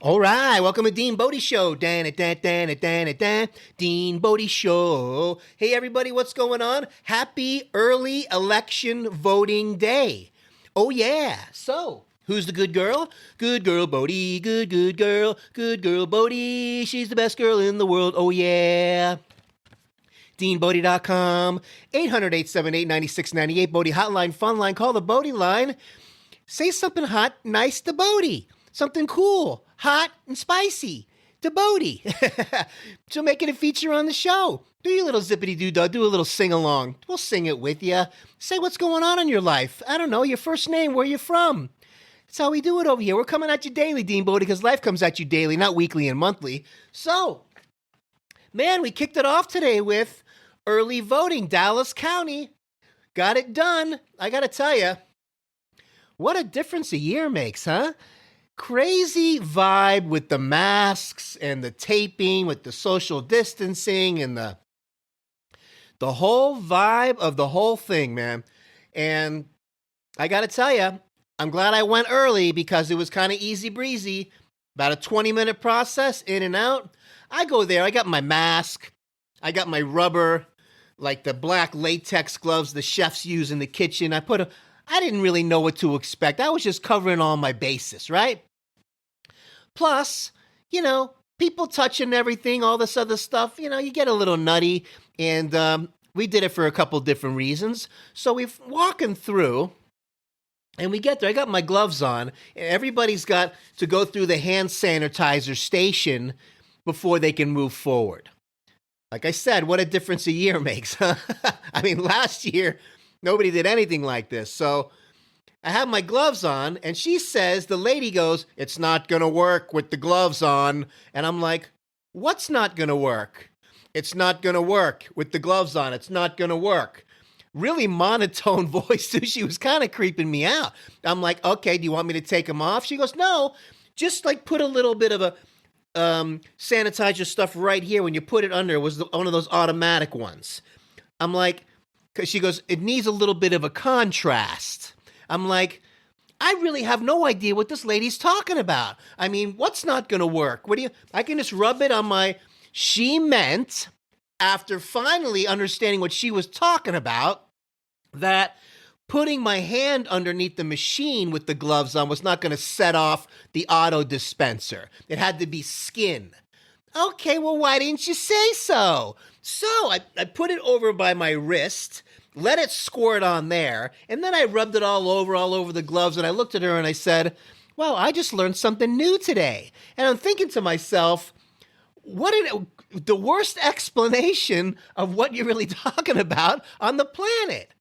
All right, welcome to DeanBodi Show. DeanBodi Show. Hey, everybody, what's going on? Happy early election voting day. Oh, yeah. So, who's the good girl? Good girl, Bodi. Good girl. Good girl, Bodi. She's the best girl in the world. Oh, yeah. DeanBodi.com. 800-878-9698. Bodi hotline, fun line. Call the Bodi line. Say something hot, nice to Bodi. Something cool, hot, and spicy to Bodi. So making a feature on the show. Do your little zippity-doo-dah, do a little sing-along. We'll sing it with you. Say what's going on in your life. I don't know, your first name, where you're from. That's how we do it over here. We're coming at you daily, DeanBodi, because life comes at you daily, not weekly and monthly. So, man, we kicked it off today with early voting. Dallas County got it done. I got to tell you, what a difference a year makes, huh? Crazy vibe with the masks and the taping, with the social distancing and the whole vibe of the whole thing, man. And I got to tell you, I'm glad I went early because it was kind of easy breezy. About a 20-minute process, in and out. I go there, I got my mask, I got my rubber, like the black latex gloves the chefs use in the kitchen. I didn't really know what to expect. I was just covering all my bases, right? Plus, people touching everything, all this other stuff, you get a little nutty. And we did it for a couple different reasons. So we're walking through, and we get there. I got my gloves on, and everybody's got to go through the hand sanitizer station before they can move forward. Like I said, what a difference a year makes. I mean, last year, nobody did anything like this. So I have my gloves on, and the lady goes, "It's not going to work with the gloves on." And I'm like, what's not going to work? It's not going to work with the gloves on. It's not going to work. Really monotone voice, too. She was kind of creeping me out. I'm like, okay, do you want me to take them off? She goes, no, just like put a little bit of a sanitizer stuff right here. When you put it under, it was one of those automatic ones. I'm like, because she goes, it needs a little bit of a contrast. I'm like, I really have no idea what this lady's talking about. I mean, what's not going to work? I can just rub it on my, she meant, after finally understanding what she was talking about, that putting my hand underneath the machine with the gloves on was not going to set off the auto dispenser. It had to be skin. Okay, well, why didn't you say so? So I put it over by my wrist, let it squirt on there, and then I rubbed it all over the gloves, and I looked at her and I said, well, I just learned something new today. And I'm thinking to myself, the worst explanation of what you're really talking about on the planet,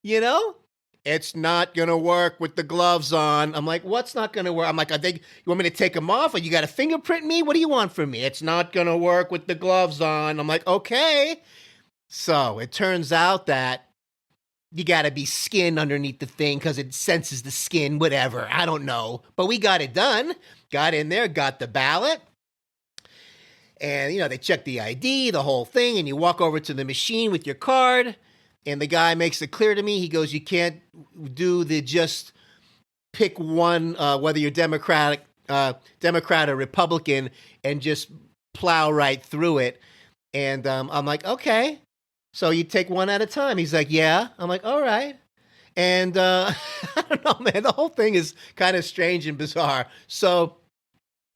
It's not going to work with the gloves on. I'm like, what's not going to work? I'm like, I think you want me to take them off, or you got to fingerprint me? What do you want from me? It's not going to work with the gloves on. I'm like, okay. So it turns out that you got to be skin underneath the thing because it senses the skin, whatever. I don't know. But we got it done. Got in there, got the ballot. And, they check the ID, the whole thing, and you walk over to the machine with your card. And the guy makes it clear to me. He goes, you can't do the just pick one, whether you're Democrat or Republican, and just plow right through it. And I'm like, okay. So you take one at a time. He's like, yeah. I'm like, all right. And I don't know, man. The whole thing is kind of strange and bizarre. So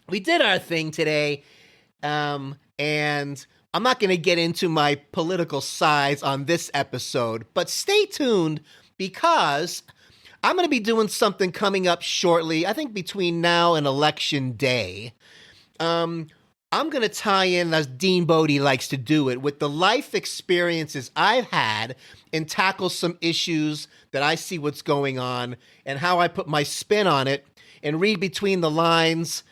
we did our thing today. And I'm not going to get into my political sides on this episode, but stay tuned because I'm going to be doing something coming up shortly, I think between now and Election Day. I'm going to tie in, as DeanBodi likes to do it, with the life experiences I've had and tackle some issues that I see what's going on and how I put my spin on it and read between the lines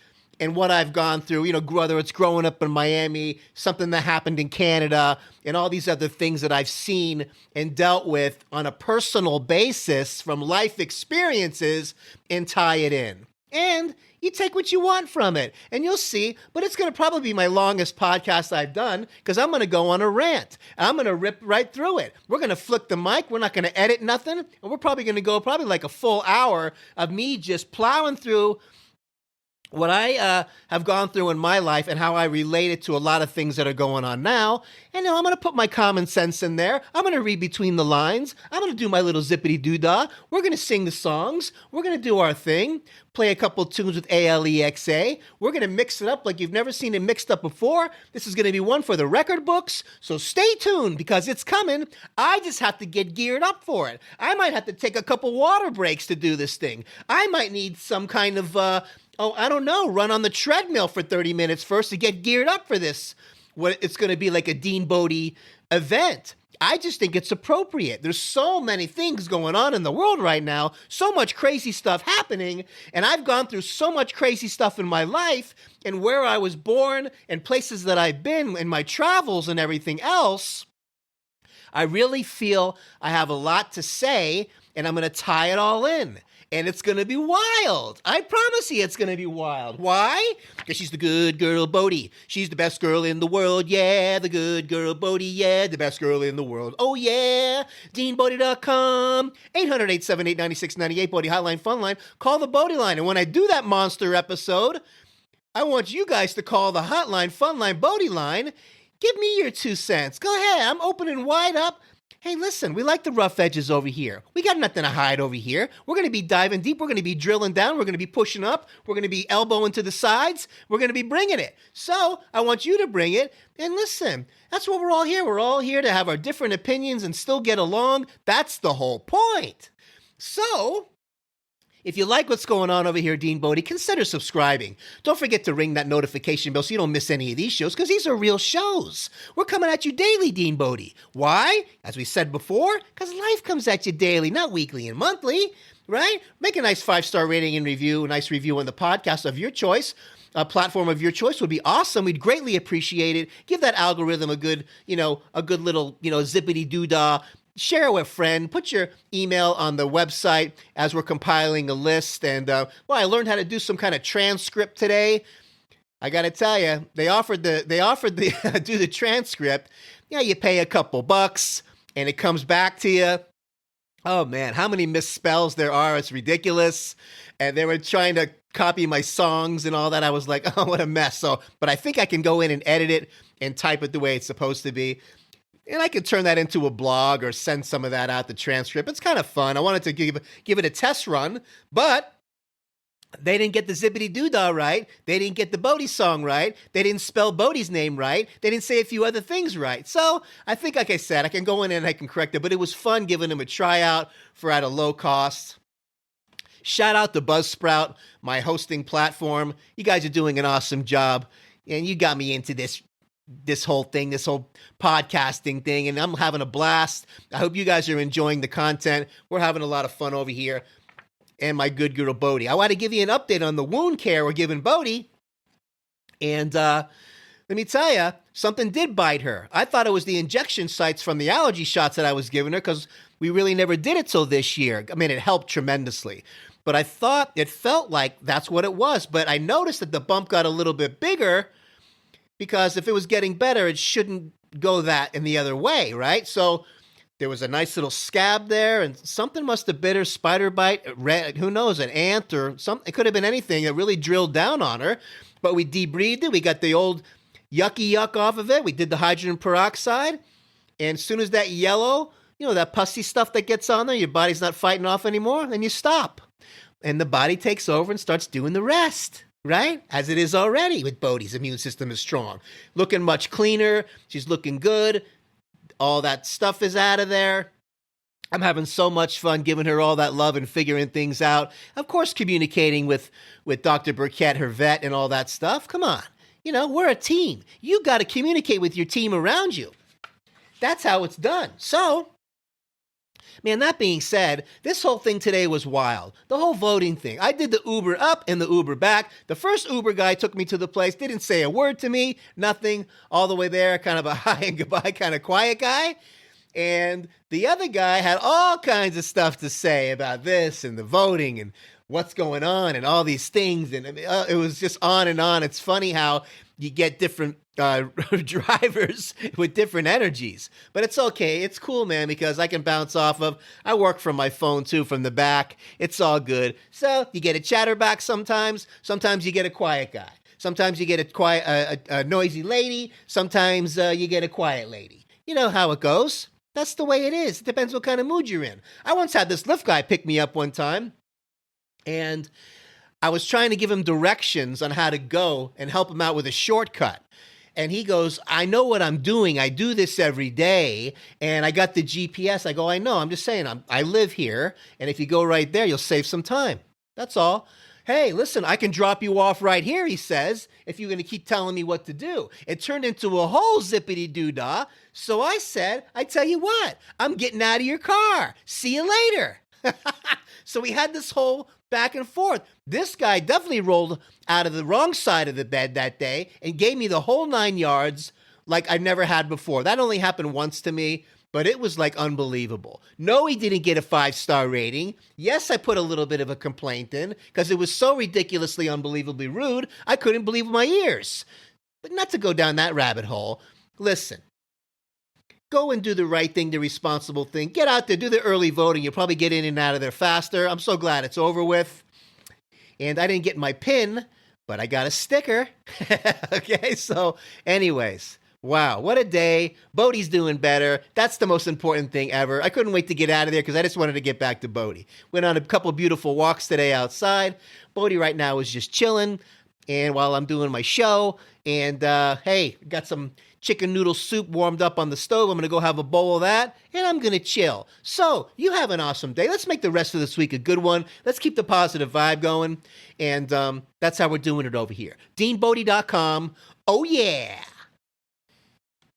and what I've gone through, whether it's growing up in Miami, something that happened in Canada, and all these other things that I've seen and dealt with on a personal basis from life experiences and tie it in. And you take what you want from it, and you'll see. But it's going to probably be my longest podcast I've done because I'm going to go on a rant. I'm going to rip right through it. We're going to flick the mic. We're not going to edit nothing. And we're probably going to go like a full hour of me just plowing through what I have gone through in my life and how I relate it to a lot of things that are going on now. And I'm going to put my common sense in there. I'm going to read between the lines. I'm going to do my little zippity-doo-dah. We're going to sing the songs. We're going to do our thing. Play a couple tunes with Alexa. We're going to mix it up like you've never seen it mixed up before. This is going to be one for the record books. So stay tuned because it's coming. I just have to get geared up for it. I might have to take a couple water breaks to do this thing. I might need some kind of I don't know, run on the treadmill for 30 minutes first to get geared up for this. What it's going to be like a DeanBodi event. I just think it's appropriate. There's so many things going on in the world right now, so much crazy stuff happening, and I've gone through so much crazy stuff in my life and where I was born and places that I've been and my travels and everything else. I really feel I have a lot to say, and I'm going to tie it all in. And it's going to be wild. I promise you it's going to be wild. Why? Because she's the good girl, Bodi. She's the best girl in the world. Yeah, the good girl, Bodi. Yeah, the best girl in the world. Oh, yeah. DeanBodi.com. 800-878-9698. Bodi Hotline Fun Line. Call the Bodi line. And when I do that monster episode, I want you guys to call the Hotline Fun Line Bodi line. Give me your 2 cents. Go ahead. I'm opening wide up. Hey, listen, we like the rough edges over here. We got nothing to hide over here. We're going to be diving deep. We're going to be drilling down. We're going to be pushing up. We're going to be elbowing to the sides. We're going to be bringing it. So I want you to bring it. And listen, that's what we're all here. We're all here to have our different opinions and still get along. That's the whole point. So if you like what's going on over here at DeanBodi, consider subscribing. Don't forget to ring that notification bell so you don't miss any of these shows, because these are real shows. We're coming at you daily, DeanBodi. Why? As we said before, because life comes at you daily, not weekly and monthly, right? Make a nice 5-star rating and review, a nice review on the podcast of your choice. A platform of your choice would be awesome. We'd greatly appreciate it. Give that algorithm a good little, zippity-doo-dah. Share it with a friend. Put your email on the website as we're compiling a list. And, I learned how to do some kind of transcript today. I got to tell you, they offered the do the transcript. Yeah, you pay a couple bucks and it comes back to you. Oh, man, how many misspells there are. It's ridiculous. And they were trying to copy my songs and all that. I was like, oh, what a mess. But I think I can go in and edit it and type it the way it's supposed to be. And I could turn that into a blog or send some of that out, the transcript. It's kind of fun. I wanted to give it a test run, but they didn't get the zippity-doo-dah right. They didn't get the Bodi song right. They didn't spell Bodi's name right. They didn't say a few other things right. So I think, like I said, I can go in and I can correct it, but it was fun giving them a tryout at a low cost. Shout out to Buzzsprout, my hosting platform. You guys are doing an awesome job, and you got me into this whole thing, this whole podcasting thing, and I'm having a blast. I hope you guys are enjoying the content. We're having a lot of fun over here. And my good girl, Bodi. I want to give you an update on the wound care we're giving Bodi. And let me tell you, something did bite her. I thought it was the injection sites from the allergy shots that I was giving her because we really never did it till this year. I mean, it helped tremendously. But I thought it felt like that's what it was. But I noticed that the bump got a little bit bigger, because if it was getting better, it shouldn't go that in the other way, right? So there was a nice little scab there, and something must have bit her, spider bite, who knows, an ant or something. It could have been anything that really drilled down on her. But we debrided it. We got the old yucky yuck off of it. We did the hydrogen peroxide. And as soon as that yellow, that pussy stuff that gets on there, your body's not fighting off anymore, then you stop. And the body takes over and starts doing the rest. Right? As it is already with Bodi's immune system is strong. Looking much cleaner. She's looking good. All that stuff is out of there. I'm having so much fun giving her all that love and figuring things out. Of course, communicating with Dr. Burkett, her vet, and all that stuff. Come on. We're a team. You got to communicate with your team around you. That's how it's done. So, man, that being said, this whole thing today was wild. The whole voting thing. I did the Uber up and the Uber back. The first Uber guy took me to the place, didn't say a word to me, nothing, all the way there, kind of a hi and goodbye kind of quiet guy. And the other guy had all kinds of stuff to say about this and the voting and what's going on and all these things. And it was just on and on. It's funny how you get different drivers with different energies. But it's okay. It's cool, man, because I can bounce off of. I work from my phone, too, from the back. It's all good. So you get a chatterback sometimes. Sometimes you get a quiet guy. Sometimes you get a noisy lady. Sometimes you get a quiet lady. You know how it goes. That's the way it is. It depends what kind of mood you're in. I once had this Lyft guy pick me up one time, and I was trying to give him directions on how to go and help him out with a shortcut. And he goes, I know what I'm doing. I do this every day. And I got the GPS. I go, I know. I'm just saying, I live here. And if you go right there, you'll save some time. That's all. Hey, listen, I can drop you off right here, he says, if you're going to keep telling me what to do. It turned into a whole zippity-doo-dah. So I said, I tell you what, I'm getting out of your car. See you later. So we had this whole back and forth. This guy definitely rolled out of the wrong side of the bed that day and gave me the whole 9 yards like I've never had before. That only happened once to me, but it was like unbelievable. No, he didn't get a 5-star rating. Yes, I put a little bit of a complaint in because it was so ridiculously, unbelievably rude, I couldn't believe my ears. But not to go down that rabbit hole. Listen. Go and do the right thing, the responsible thing. Get out there, do the early voting. You'll probably get in and out of there faster. I'm so glad it's over with. And I didn't get my pin, but I got a sticker. Okay, so anyways, wow, what a day. Bodi's doing better. That's the most important thing ever. I couldn't wait to get out of there because I just wanted to get back to Bodi. Went on a couple beautiful walks today outside. Bodi right now is just chilling and while I'm doing my show. And hey, got some chicken noodle soup warmed up on the stove. I'm going to go have a bowl of that, and I'm going to chill. So, you have an awesome day. Let's make the rest of this week a good one. Let's keep the positive vibe going, and that's how we're doing it over here. DeanBodi.com. Oh, yeah.